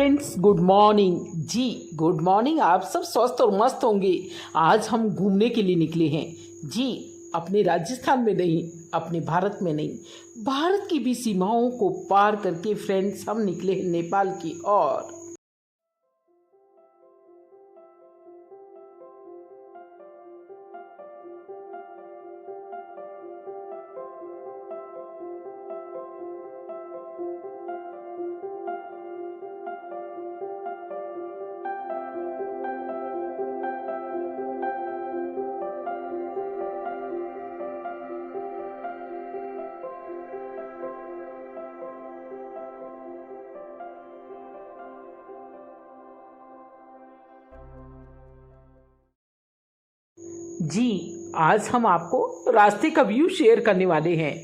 Friends, good morning जी। Good morning. आप सब स्वस्थ और मस्त होंगे। आज हम घूमने के लिए निकले हैं जी। अपने राजस्थान में नहीं, अपने भारत में नहीं, भारत की भी सीमाओं को पार करके फ्रेंड्स हम निकले हैं नेपाल की ओर। जी, आज हम आपको रास्ते का व्यू शेयर करने वाले हैं,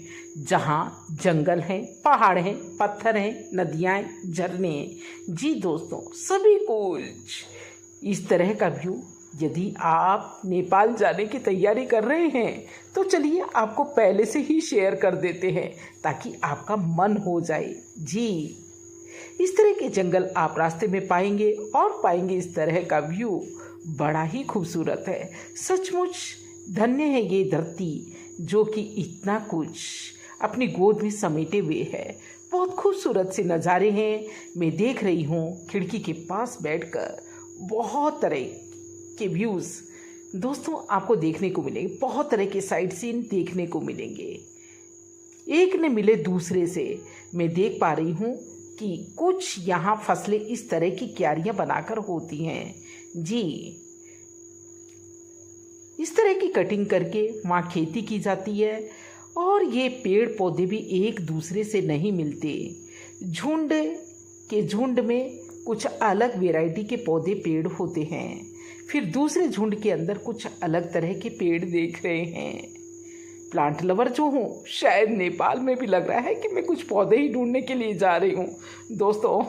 जहाँ जंगल हैं, पहाड़ हैं, पत्थर हैं, नदियाँ हैं, झरने हैं। जी दोस्तों, सभी कुछ इस तरह का व्यू। यदि आप नेपाल जाने की तैयारी कर रहे हैं तो चलिए आपको पहले से ही शेयर कर देते हैं ताकि आपका मन हो जाए। जी, इस तरह के जंगल आप रास्ते में पाएंगे और पाएंगे इस तरह का व्यू। बड़ा ही खूबसूरत है। सचमुच धन्य है ये धरती जो कि इतना कुछ अपनी गोद में समेटे हुए है। बहुत खूबसूरत से नज़ारे हैं। मैं देख रही हूँ खिड़की के पास बैठकर बहुत तरह के व्यूज़ दोस्तों आपको देखने को मिलेंगे। बहुत तरह के साइट सीन देखने को मिलेंगे। एक ने मिले दूसरे से मैं देख पा रही हूँ कि कुछ यहाँ फसलें इस तरह की क्यारियाँ बनाकर होती हैं। जी, इस तरह की कटिंग करके वहाँ खेती की जाती है और ये पेड़ पौधे भी एक दूसरे से नहीं मिलते। झुंड के झुंड में कुछ अलग वैरायटी के पौधे पेड़ होते हैं, फिर दूसरे झुंड के अंदर कुछ अलग तरह के पेड़ देख रहे हैं। प्लांट लवर जो हूँ, शायद नेपाल में भी लग रहा है कि मैं कुछ पौधे ही ढूंढने के लिए जा रही हूँ दोस्तों।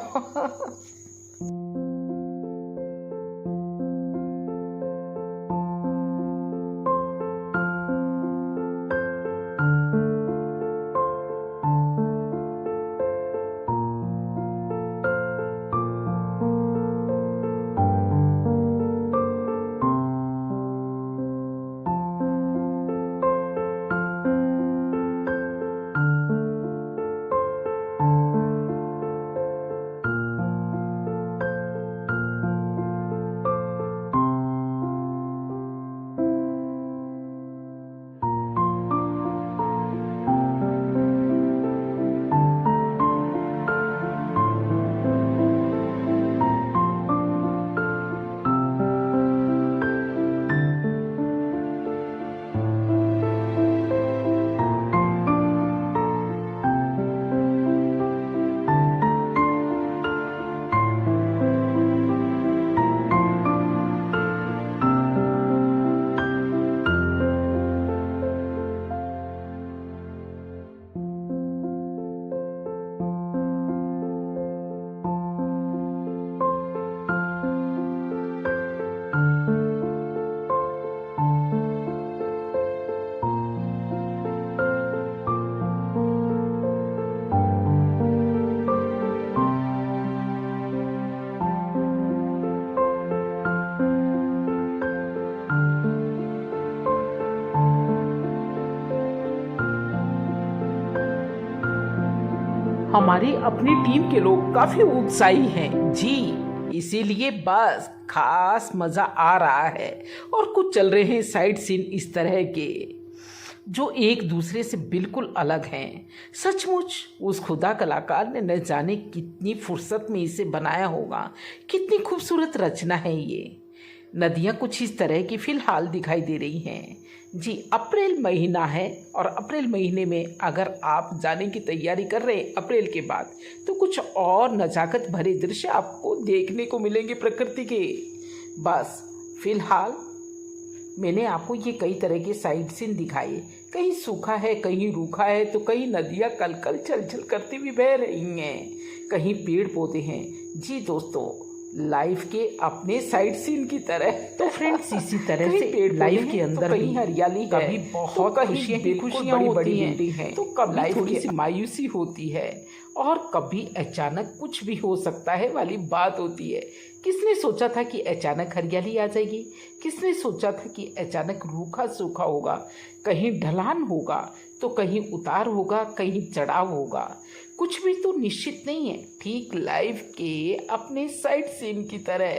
हमारी अपनी टीम के लोग काफी उत्साही हैं जी, इसीलिए बस खास मजा आ रहा है। और कुछ चल रहे हैं साइड सीन इस तरह के जो एक दूसरे से बिल्कुल अलग हैं। सचमुच उस खुदा कलाकार ने न जाने कितनी फुर्सत में इसे बनाया होगा। कितनी खूबसूरत रचना है ये। नदियाँ कुछ इस तरह की फिलहाल दिखाई दे रही हैं जी। अप्रैल महीना है और अप्रैल महीने में अगर आप जाने की तैयारी कर रहे हैं अप्रैल के बाद, तो कुछ और नज़ाकत भरे दृश्य आपको देखने को मिलेंगे प्रकृति के। बस फिलहाल मैंने आपको ये कई तरह के साइड सीन दिखाए। कहीं सूखा है, कहीं रूखा है, तो कहीं नदियाँ कल कल छल छल करती हुई बह रही हैं, कहीं पेड़ पौधे हैं। जी दोस्तों, लाइफ के अपने साइड सीन की तरह। तो फ्रेंड्स इसी तरह से लाइफ के अंदर तो कहीं हरियाली है, कभी बहुत खुशियां होती हैं, तो कभी लाइफ थोड़ी सी मायूसी होती है और कभी अचानक कुछ भी हो सकता है वाली बात होती है। किसने सोचा था कि अचानक हरियाली आ जाएगी? किसने सोचा था कि अचानक रूखा सूखा होगा, कहीं ढलान होगा तो कहीं उतार होगा, कहीं चढ़ाव होगा। कुछ भी तो निश्चित नहीं है, ठीक लाइफ के अपने साइड सीन की तरह।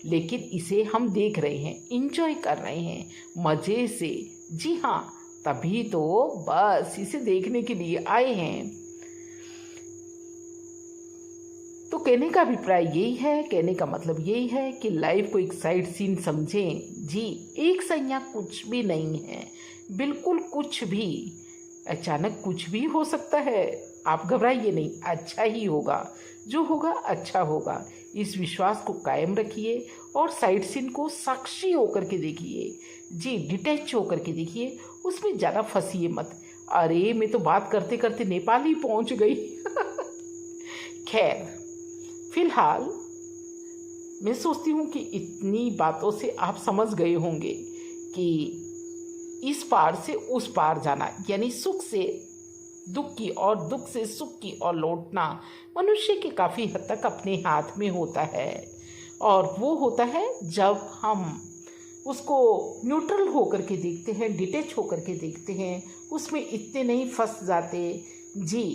लेकिन इसे हम देख रहे हैं, इंजॉय कर रहे हैं मज़े से। जी हाँ, तभी तो बस इसे देखने के लिए आए हैं। तो कहने का अभिप्राय यही है, कहने का मतलब यही है कि लाइफ को एक साइड सीन समझें। जी, एक संज्ञा कुछ भी नहीं है, बिल्कुल कुछ भी। अचानक कुछ भी हो सकता है, आप घबराइए नहीं, अच्छा ही होगा, जो होगा अच्छा होगा। इस विश्वास को कायम रखिए और साइड सीन को साक्षी होकर के देखिए। जी, डिटैच होकर के देखिए, उसमें ज़्यादा फंसिए मत। अरे मैं तो बात करते करते नेपाल ही पहुंच गई। खैर, फिलहाल मैं सोचती हूँ कि इतनी बातों से आप समझ गए होंगे कि इस पार से उस पार जाना, यानी सुख से दुख की और दुख से सुख की और लौटना मनुष्य के काफ़ी हद तक अपने हाथ में होता है। और वो होता है जब हम उसको न्यूट्रल होकर के देखते हैं, डिटैच होकर के देखते हैं, उसमें इतने नहीं फंस जाते। जी,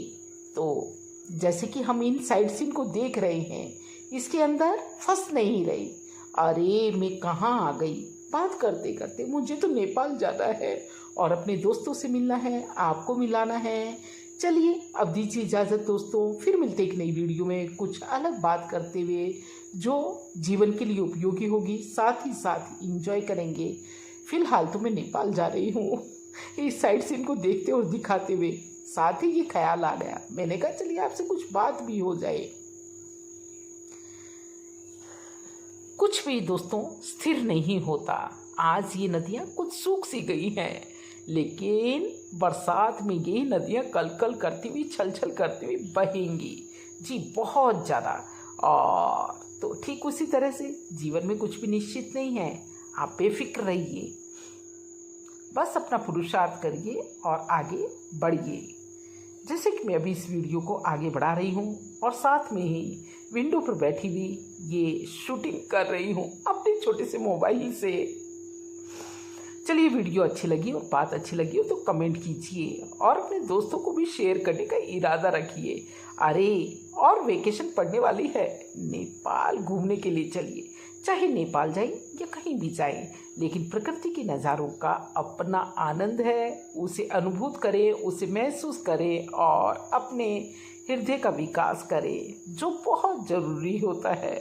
तो जैसे कि हम इन साइड सीन को देख रहे हैं, इसके अंदर फंस नहीं रही। अरे मैं कहाँ आ गई, बात करते करते मुझे तो नेपाल जाना है और अपने दोस्तों से मिलना है, आपको मिलाना है। चलिए अब दीजिए इजाज़त दोस्तों, फिर मिलते एक नई वीडियो में कुछ अलग बात करते हुए जो जीवन के लिए उपयोगी होगी, साथ ही साथ इंजॉय करेंगे। फिलहाल तो मैं नेपाल जा रही हूँ, इस साइड सीन को देखते और दिखाते हुए। साथ ही ये ख्याल आ गया, मैंने कहा चलिए आपसे कुछ बात भी हो जाए। कुछ भी दोस्तों स्थिर नहीं होता। आज ये नदियाँ कुछ सूख सी गई हैं, लेकिन बरसात में ये नदियाँ कल कल करती हुई, छल छल करती हुई बहेंगी। जी, बहुत ज़्यादा। और तो ठीक उसी तरह से जीवन में कुछ भी निश्चित नहीं है, आप बेफिक्र रहिए, बस अपना पुरुषार्थ करिए और आगे बढ़िए। जैसे कि मैं अभी इस वीडियो को आगे बढ़ा रही हूँ और साथ में ही विंडो पर बैठी हुई ये शूटिंग कर रही हूँ अपने छोटे से मोबाइल से। चलिए, वीडियो अच्छी लगी और बात अच्छी लगी हो तो कमेंट कीजिए और अपने दोस्तों को भी शेयर करने का इरादा रखिए। अरे, और वेकेशन पड़ने वाली है, नेपाल घूमने के लिए चलिए। चाहे नेपाल जाए या कहीं भी जाए, लेकिन प्रकृति के नज़ारों का अपना आनंद है, उसे अनुभूत करें, उसे महसूस करें और अपने हृदय का विकास करें, जो बहुत ज़रूरी होता है।